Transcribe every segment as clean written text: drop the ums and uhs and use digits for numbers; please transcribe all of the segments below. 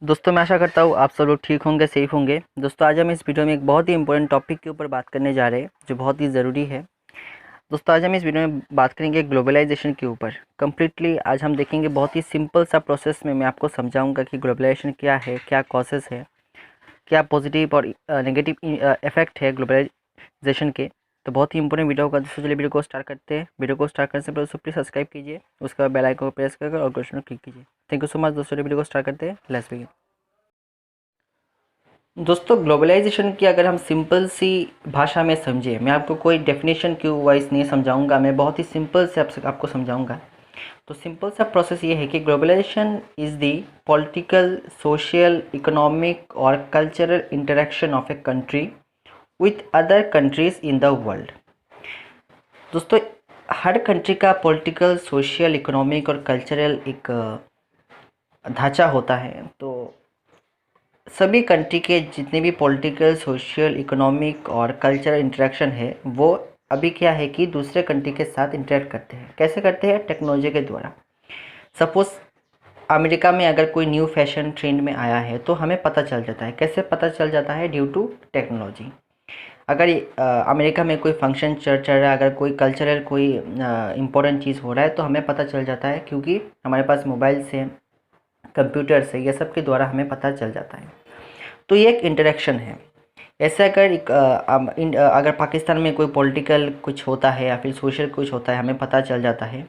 दोस्तों मैं आशा करता हूँ आप सब लोग ठीक होंगे, सेफ होंगे। दोस्तों आज हम इस वीडियो में एक बहुत ही इंपॉर्टेंट टॉपिक के ऊपर बात करने जा रहे हैं जो बहुत ही ज़रूरी है। दोस्तों आज हम इस वीडियो में बात करेंगे ग्लोबलाइजेशन के ऊपर। कम्प्लीटली आज हम देखेंगे, बहुत ही सिंपल सा प्रोसेस में मैं आपको समझाऊंगा कि ग्लोबलाइजेशन क्या है, क्या कॉसेस है, क्या पॉजिटिव और नेगेटिव इफेक्ट है ग्लोबलाइजेशन के। तो बहुत ही इंपॉर्टेंट वीडियो होगा दोस्तों। चलिए वीडियो को स्टार्ट करते हैं। वीडियो को स्टार्ट करने से पहले दोस्तों प्लीज़ सब्सक्राइब कीजिए, उसके बाद बेल आइकन को प्रेस करके और क्वेश्चन क्लिक कीजिए। थैंक यू सो मच दोस्तों। वीडियो को स्टार्ट करते हैं, लेट्स बिगिन। दोस्तों ग्लोबलाइजेशन की अगर हम सिंपल सी भाषा में समझे, मैं आपको कोई डेफिनेशन की वाइज नहीं समझाऊंगा, मैं बहुत ही सिंपल से आपको समझाऊंगा। तो सिंपल सा प्रोसेस ये है कि globalisation is the political, social, economic और cultural interaction of a country with other countries in the world. दोस्तों हर कंट्री का पॉलिटिकल, सोशल, इकोनॉमिक और कल्चरल एक ढांचा होता है। तो सभी कंट्री के जितने भी पॉलिटिकल, सोशल, इकोनॉमिक और कल्चरल इंटरेक्शन है वो अभी क्या है कि दूसरे कंट्री के साथ इंटरेक्ट करते हैं। कैसे करते हैं? टेक्नोलॉजी के द्वारा। सपोज़ अमेरिका में अगर कोई न्यू फैशन ट्रेंड में आया है तो हमें पता चल जाता है। कैसे पता चल जाता है? Due to technology. अगर अमेरिका में कोई फंक्शन चल रहा है, अगर कोई कल्चरल कोई इम्पोर्टेंट चीज़ हो रहा है तो हमें पता चल जाता है, क्योंकि हमारे पास मोबाइल से, कंप्यूटर से, ये सब के द्वारा हमें पता चल जाता है। तो ये एक इंटरेक्शन है। ऐसे अगर अगर पाकिस्तान में कोई पॉलिटिकल कुछ होता है या फिर सोशल कुछ होता है, हमें पता चल जाता है।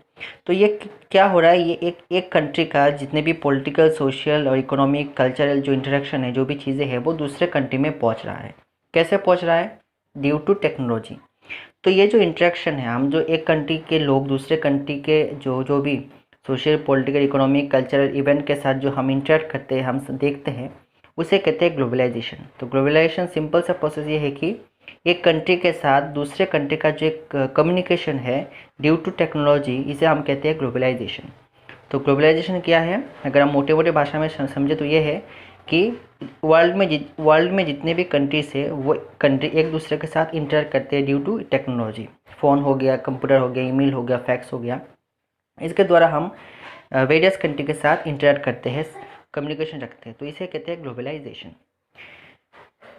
तो ये क्या हो रहा है? ये एक कंट्री का जितने भी पॉलिटिकल, सोशल और इकोनॉमिक, कल्चरल जो इंटरेक्शन है, जो भी चीज़ें हैं, वो दूसरे कंट्री में पहुंच रहा है। कैसे पहुंच रहा है? Due to technology. तो ये जो इंटरेक्शन है, हम जो एक कंट्री के लोग दूसरे कंट्री के जो जो भी social, political, economic, cultural event के साथ जो हम इंटरेक्ट करते हैं, हम देखते हैं, उसे कहते हैं ग्लोबलाइजेशन। तो ग्लोबलाइजेशन सिंपल सा प्रोसेस ये है कि एक कंट्री के साथ दूसरे कंट्री का जो एक कम्युनिकेशन है ड्यू टू टेक्नोलॉजी, इसे हम कहते हैं ग्लोबलाइजेशन। तो ग्लोबलाइजेशन क्या है? अगर हम मोटे मोटे भाषा में समझे तो ये है कि वर्ल्ड में जितने भी कंट्रीज है वो कंट्री एक दूसरे के साथ इंटरेक्ट करते हैं ड्यू टू टेक्नोलॉजी। फ़ोन हो गया, कंप्यूटर हो गया, ईमेल हो गया, फैक्स हो गया, इसके द्वारा हम वेरियस कंट्री के साथ इंटरेक्ट करते हैं, कम्युनिकेशन रखते हैं। तो इसे कहते हैं ग्लोबलाइजेशन।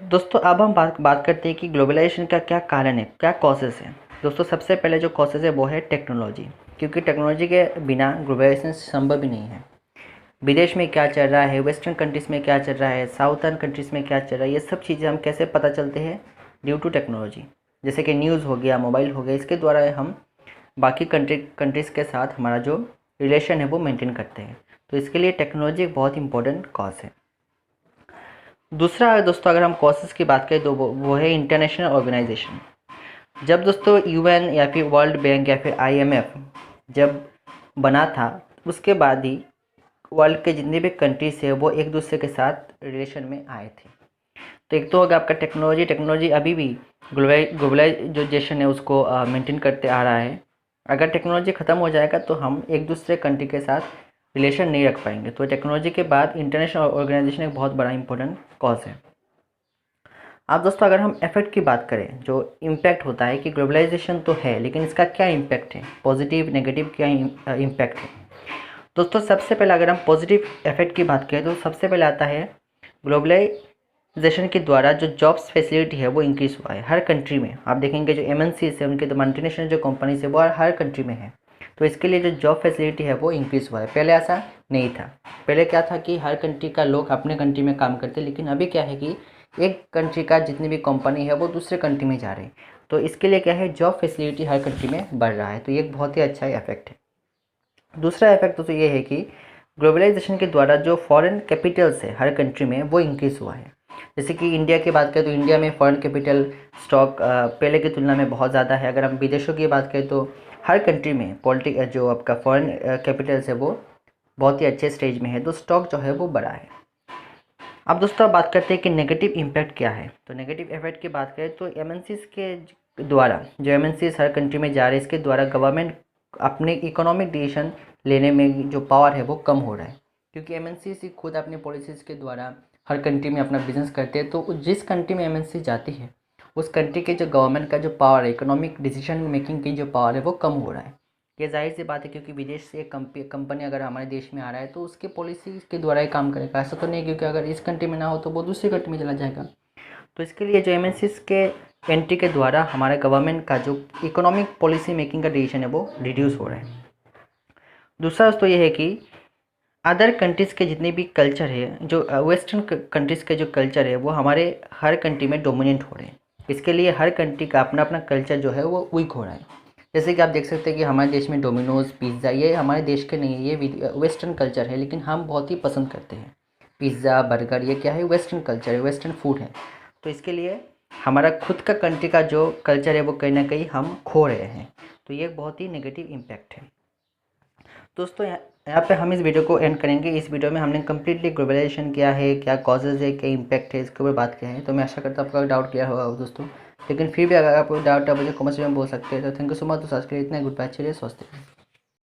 दोस्तों अब हम बात करते हैं कि ग्लोबलाइजेशन का क्या कारण है, क्या कॉजेज़ है। दोस्तों सबसे पहले जो कॉजेज़ है वो है टेक्नोलॉजी, क्योंकि टेक्नोलॉजी के बिना ग्लोबलाइजेशन संभव ही नहीं है। विदेश में क्या चल रहा है, वेस्टर्न कंट्रीज़ में क्या चल रहा है, साउथर्न कंट्रीज़ में क्या चल रहा है, ये सब चीज़ें हम कैसे पता चलते हैं? Due to technology. जैसे कि न्यूज़ हो गया, मोबाइल हो गया, इसके द्वारा हम बाकी कंट्रीज़ के साथ हमारा जो रिलेशन है वो मेंटेन करते हैं। तो इसके लिए टेक्नोलॉजी एक बहुत इंपॉर्टेंट कॉज है। दूसरा दोस्तों अगर हम कॉसेस की बात करें तो वो है इंटरनेशनल ऑर्गेनाइजेशन। जब दोस्तों यूएन या फिर वर्ल्ड बैंक या फिर आईएमएफ जब बना था, उसके बाद ही वर्ल्ड के जितने भी कंट्रीज है वो एक दूसरे के साथ रिलेशन में आए थे। तो एक तो होगा आपका टेक्नोलॉजी अभी भी ग्लोबलाइजेशन है उसको मेंटेन करते आ रहा है। अगर टेक्नोलॉजी ख़त्म हो जाएगा तो हम एक दूसरे कंट्री के साथ रिलेशन नहीं रख पाएंगे। तो टेक्नोलॉजी के बाद इंटरनेशनल ऑर्गेनाइजेशन एक बहुत बड़ा इंपॉर्टेंट कॉज है। अब दोस्तों अगर हम इफेक्ट की बात करें, जो इम्पैक्ट होता है कि ग्लोबलाइजेशन तो है लेकिन इसका क्या इम्पैक्ट है, पॉजिटिव नेगेटिव क्या इम्पैक्ट है। दोस्तों सबसे पहले अगर हम पॉजिटिव इफेक्ट की बात करें तो सबसे पहले आता है ग्लोबलाइजेशन के द्वारा जो जॉब्स फैसिलिटी है वो इंक्रीज़ हुआ है हर कंट्री में। आप देखेंगे जो एमएनसीज है, उनके तो मल्टीनेशनल जो कंपनीज है वो हर कंट्री में है। तो इसके लिए जो जॉब फैसिलिटी है वो इंक्रीज़ हुआ है। पहले ऐसा नहीं था। पहले क्या था कि हर कंट्री का लोग अपने कंट्री में काम करते, लेकिन अभी क्या है कि एक कंट्री का जितनी भी कंपनी है वो दूसरे कंट्री में जा रही है। तो इसके लिए क्या है, जॉब फैसिलिटी हर कंट्री में बढ़ रहा है। तो ये एक बहुत ही अच्छा इफेक्ट है। दूसरा इफेक्ट तो ये है कि ग्लोबलाइजेशन के द्वारा जो फॉरेन कैपिटल्स है हर कंट्री में वो इंक्रीज़ हुआ है। जैसे कि इंडिया की बात करें तो इंडिया में फॉरेन कैपिटल स्टॉक पहले की तुलना में बहुत ज़्यादा है। अगर हम विदेशों की बात करें तो हर कंट्री में जो आपका फॉरेन कैपिटल्स है वो बहुत ही अच्छे स्टेज में है, तो स्टॉक जो है वो बड़ा है। अब दोस्तों बात करते हैं कि नेगेटिव इम्पैक्ट क्या है। तो नेगेटिव इफेक्ट की बात करें तो एमएनसीज के द्वारा, जो एमएनसीज हर कंट्री में जा रहे हैं, इसके द्वारा गवर्नमेंट अपने इकोनॉमिक डिसीजन लेने में जो पावर है वो कम हो रहा है, क्योंकि एमएनसी खुद अपनी पॉलिसीज़ के द्वारा हर कंट्री में अपना बिजनेस करते हैं। तो जिस कंट्री में एमएनसी जाती है उस कंट्री के जो गवर्नमेंट का जो पावर है, इकोनॉमिक डिसीजन मेकिंग की जो पावर है वो कम हो रहा है। ये जाहिर सी बात है, क्योंकि विदेश से एक कंपनी अगर हमारे देश में आ रहा है तो उसके पॉलिसी के द्वारा ही काम करेगा। ऐसा तो नहीं क्योंकि अगर इस कंट्री में ना हो तो वो दूसरी कंट्री में चला जाएगा। तो इसके लिए जो एमएनसीज के एंट्री के द्वारा हमारे गवर्नमेंट का जो इकोनॉमिक पॉलिसी मेकिंग का डिसीजन है वो रिड्यूस हो रहा है। दूसरा दोस्तों ये है कि अदर कंट्रीज़ के जितने भी कल्चर है, जो वेस्टर्न कंट्रीज़ के जो कल्चर है वो हमारे हर कंट्री में डोमिनेंट हो रहे हैं। इसके लिए हर कंट्री का अपना अपना कल्चर जो है वो वीक हो रहा है। जैसे कि आप देख सकते हैं कि हमारे देश में डोमिनोज़, पिज़्ज़ा, ये हमारे देश के नहीं है, ये वेस्टर्न कल्चर है, लेकिन हम बहुत ही पसंद करते हैं। पिज़्ज़ा, बर्गर, ये क्या है? वेस्टर्न कल्चर है, वेस्टर्न फूड है। तो इसके लिए हमारा खुद का कंट्री का जो कल्चर है वो कहीं ना कहीं हम खो रहे हैं। तो ये बहुत ही नेगेटिव इम्पैक्ट है। दोस्तों यहाँ पे हम इस वीडियो को एंड करेंगे। इस वीडियो में हमने कम्प्लीटली ग्लोबलाइजेशन क्या है, क्या कॉजेज़ है, क्या इम्पैक्ट है, इसके ऊपर बात किया है। तो मैं आशा करता हूँ आपका डाउट क्लियर होगा दोस्तों। लेकिन फिर भी अगर आपको डाउट है मुझे कमेंट में बोल सकते हैं। तो थैंक यू सो मच। तो आज के लिए इतना, गुड बाय, चलिए, स्वस्थ रहिए।